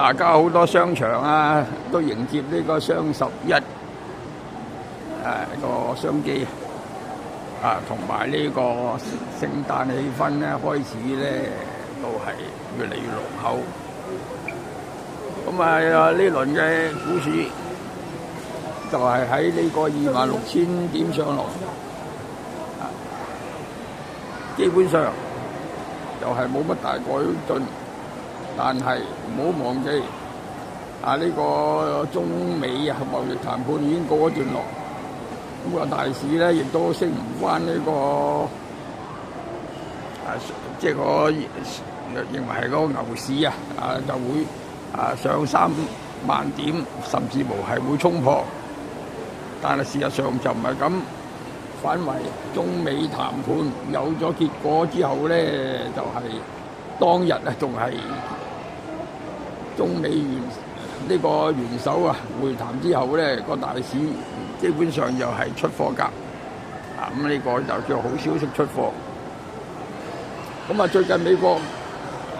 大家好多商場啊，都迎接呢個雙十一個商機啊，同埋呢個聖誕氣氛咧開始咧都係越嚟越濃厚。咁啊，呢輪嘅股市就係喺呢個26,000點上落，基本上就係冇乜大改進。但係唔好忘記呢個中美貿易談判已經告一段落，咁個大市咧亦都升唔翻呢個即係我認為係個牛市就會上3萬點，甚至乎係會衝破。但係事實上就唔係咁，反為中美談判有咗結果之後咧，就係當日仲係中美呢個元首會談之後咧，個大市基本上又係出貨格咁呢個就叫好消息出貨。咁最近美國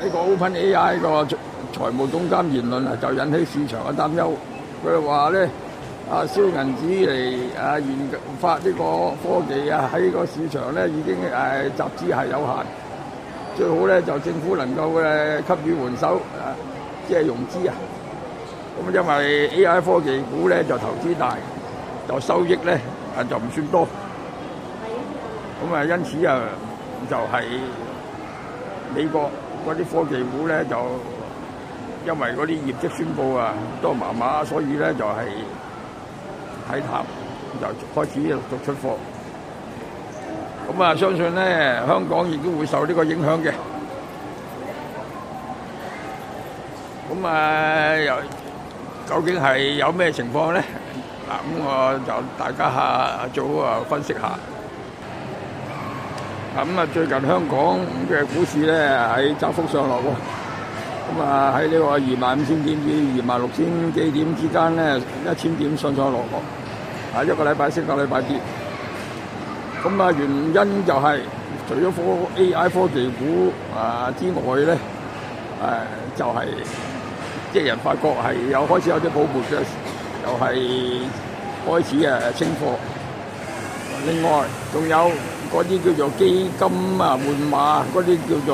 呢個 OpenAI 個財務總監言論就引起市場嘅擔憂。佢哋話咧燒銀紙嚟研發呢個科技喺個市場咧已經集資係有限，最好咧就政府能夠給予援手即係融資咁因為 AI 科技股咧就投資大，就收益咧就唔算多，咁因此就係美國嗰啲科技股咧就因為嗰啲業績宣佈都麻麻，所以咧就係睇淡，就開始陸續出貨。咁相信咧香港亦都會受呢個影響嘅。咁究竟係有咩情況咧？咁我就大家做好分析下。咁最近香港嘅股市咧喺窄幅上落喎。咁喺呢個25,000點至26,000幾點之間咧，1000點上落落。一個禮拜升，一個禮拜跌。咁原因就係除咗AI 科技股之外咧，就係即係人發覺係開始有啲泡沫嘅，又係開始清貨。另外仲有嗰啲叫做基金換馬嗰啲叫做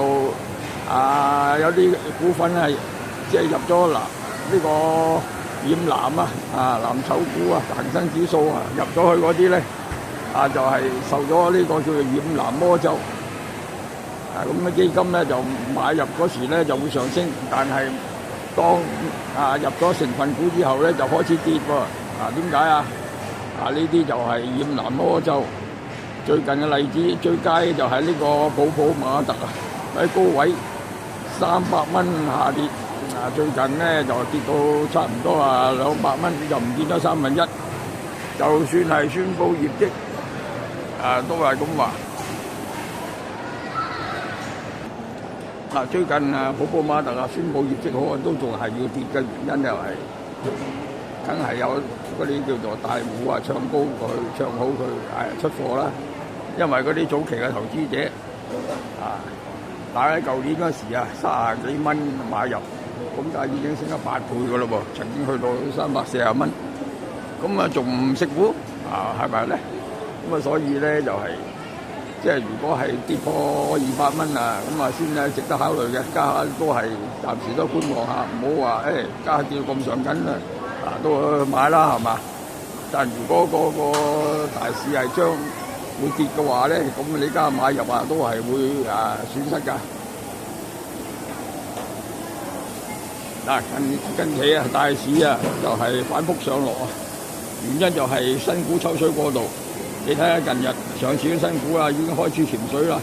有啲股份係即係入咗呢個染藍藍籌股恒生指數入咗去嗰啲咧就係受咗呢個叫做染藍魔咒。咁基金咧就買入嗰時咧就會上升，但係當入咗成分股之後咧就開始跌喎。點解呢啲就係染藍魔咒。最近嘅例子最佳就係呢個普馬特喺高位300蚊下跌，最近咧就跌到差唔多200蚊，就唔見得1/3。就算係宣布業績都係咁話。最近普馬特宣布業績好都仲係要跌嘅原因就係梗係有嗰啲叫做大戶唱高佢唱好佢出貨啦。因為嗰啲早期嘅投資者大概舊年嗰時30幾蚊買入，咁就已經升咗8倍㗎咯喎，曾經去到340蚊，咁仲唔食糊係咪咧？咁所以咧就係即係如果係跌破200蚊咁先值得考慮嘅，家下都係暫時都觀望下，唔好話家下跌到咁上緊都去買啦係嘛？但如果嗰個大市係將會跌嘅話咧，咁你家買入都係會損失㗎。近期大市就係反覆上落原因就係新股抽水過度。你睇下近日上市嘅新股已經開始潛水啦，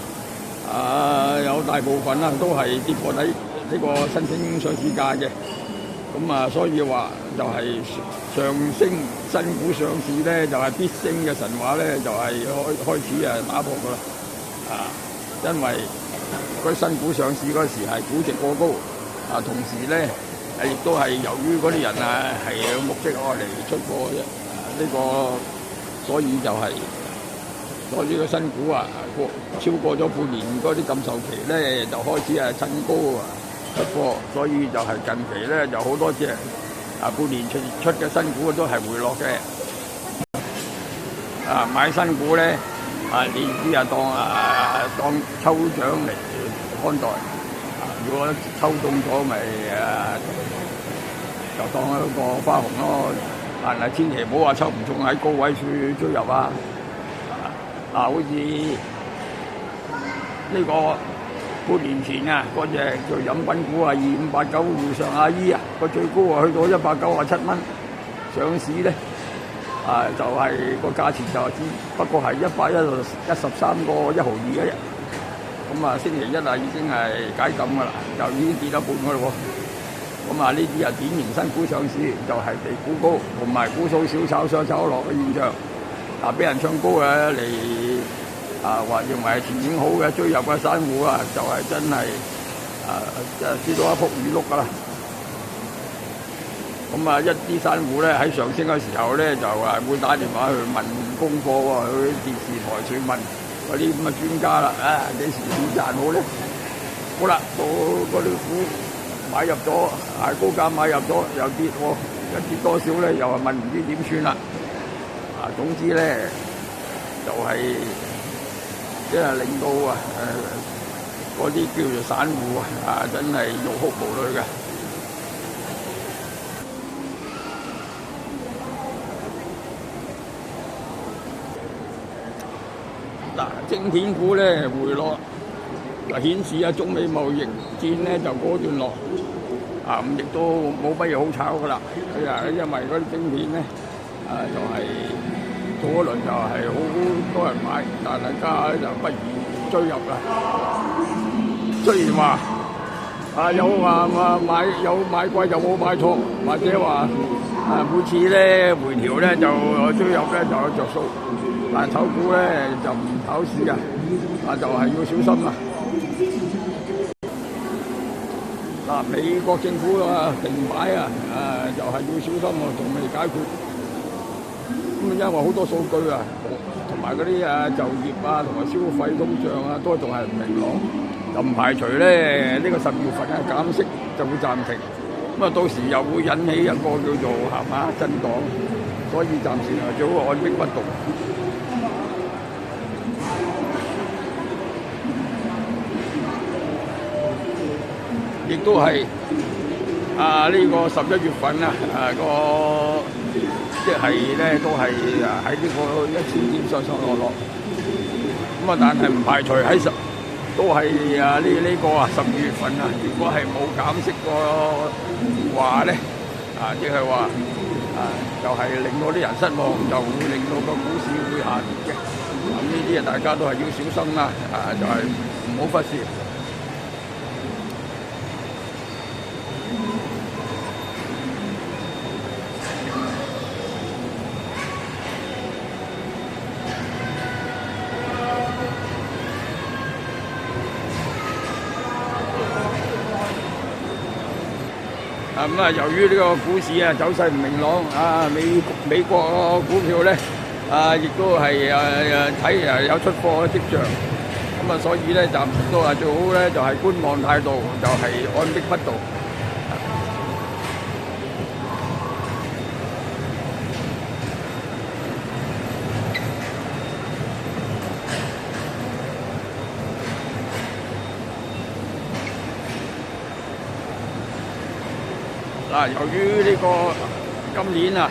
有大部分都係跌破底呢個申請上市價嘅。咁所以話就係上升新股上市咧，就係必升嘅神話咧，就係開始打破㗎啦。因為嗰新股上市嗰時係估值過高，同時咧亦都係由於嗰啲人係有目的嚟出貨啫。呢個所以就係所以個新股超過咗半年嗰啲禁售期咧，就開始趁高出貨，所以就係近期咧就好多隻半年出嘅新股都係回落嘅。買新股咧呢啲當抽獎嚟看待。如果抽中咗咪就當一個花紅咯。但係千祈唔好話抽唔中喺高位處追入啊！好似呢個半年前嗰隻做飲品股2589遇上阿姨個最高去到197蚊上市咧，就係個價錢就不過係113個1毫2嘅啫。咁星期一已經係解禁㗎啦，就已經跌咗半㗎咯喎。咁呢啲典型新股上市，就係被估高同埋股數小炒上炒落嘅現象。俾人唱高嘅嚟話認為前景好嘅追入嘅散戶就係真係知道一仆二碌㗎啦。咁一啲散戶咧喺上升嘅時候咧就會打電話去問功課喎，去電視台去問嗰啲咁嘅專家啦，幾時點賺好咧？好啦，到嗰啲股買入咗，高價買入咗又跌喎，一跌多少咧又問唔知點算啦。總之咧就係即係令到嗰啲叫做散戶真係欲哭無淚嘅。晶片股咧回落，就顯示中美貿易戰咧就告段落，咁亦都冇乜嘢好炒噶啦。因為嗰啲晶片咧就係早一輪就係好多人買，但係而家就不宜追入啦。雖然話有買貴就冇買錯，或者話每次咧回調咧就追入咧就有着數。但係炒股咧就唔炒市就係要小心啦。美國政府停擺就係要小心仲未解決。因為好多數據同埋嗰啲就業同埋消費通脹都仲係唔明朗，就唔排除咧呢個12月份嘅減息就會暫停。到時又會引起一個叫做震盪，所以暫時最好按兵不動。亦都係呢個11月份即係咧都係喺呢個1000點上落。但係唔排除都係呢個12月份如果係冇減息個話咧即係話就係令到啲人失望，就會令到個股市會下跌嘅。呢啲大家都係要小心啦，就係唔好忽視。由於呢個股市走勢唔明朗，美國股票咧亦都係睇有出貨嘅跡象，所以咧暫時都係最好咧就係觀望態度，就係按兵不動。由於呢個今年呢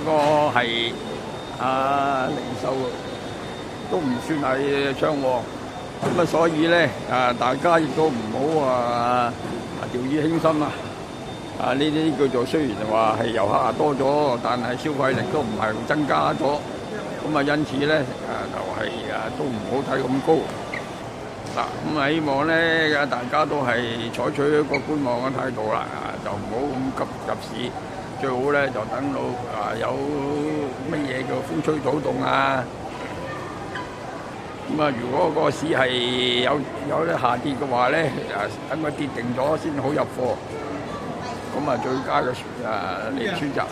個係零售都唔算係暢旺，所以咧大家亦都唔好掉以輕心啦。呢啲叫做雖然話係遊客多咗，但係消費力都唔係增加咗，因此咧就係都唔好睇咁高。希望咧大家都係採取一個觀望嘅態度啦，就唔好咁急入市，最好咧就等到有乜嘢叫風吹草動如果個市係有啲下跌嘅話咧，等佢跌定咗先好入貨，最佳嘅選擇。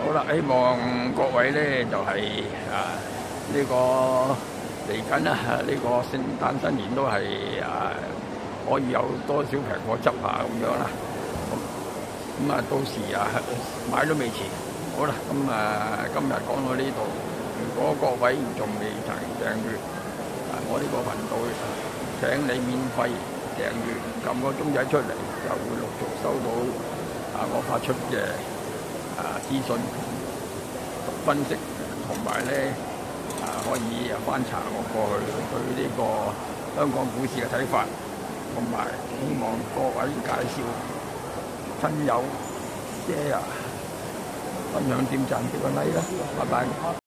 好啦，希望各位咧就係呢個嚟緊呢個聖誕新年都係可以有多少平貨執下咁樣啦。咁啊，到時啊買都未遲。好啦，咁今日講到呢度。如果各位仲未曾訂閱我呢個頻道，請你免費訂閱，撳個鐘仔出嚟，就會陸續收到我發出嘅資訊分析，同埋咧可以翻查我過去對呢個香港股市嘅睇法，同埋希望各位介紹親友分享點讚幾個 like 啦，拜拜。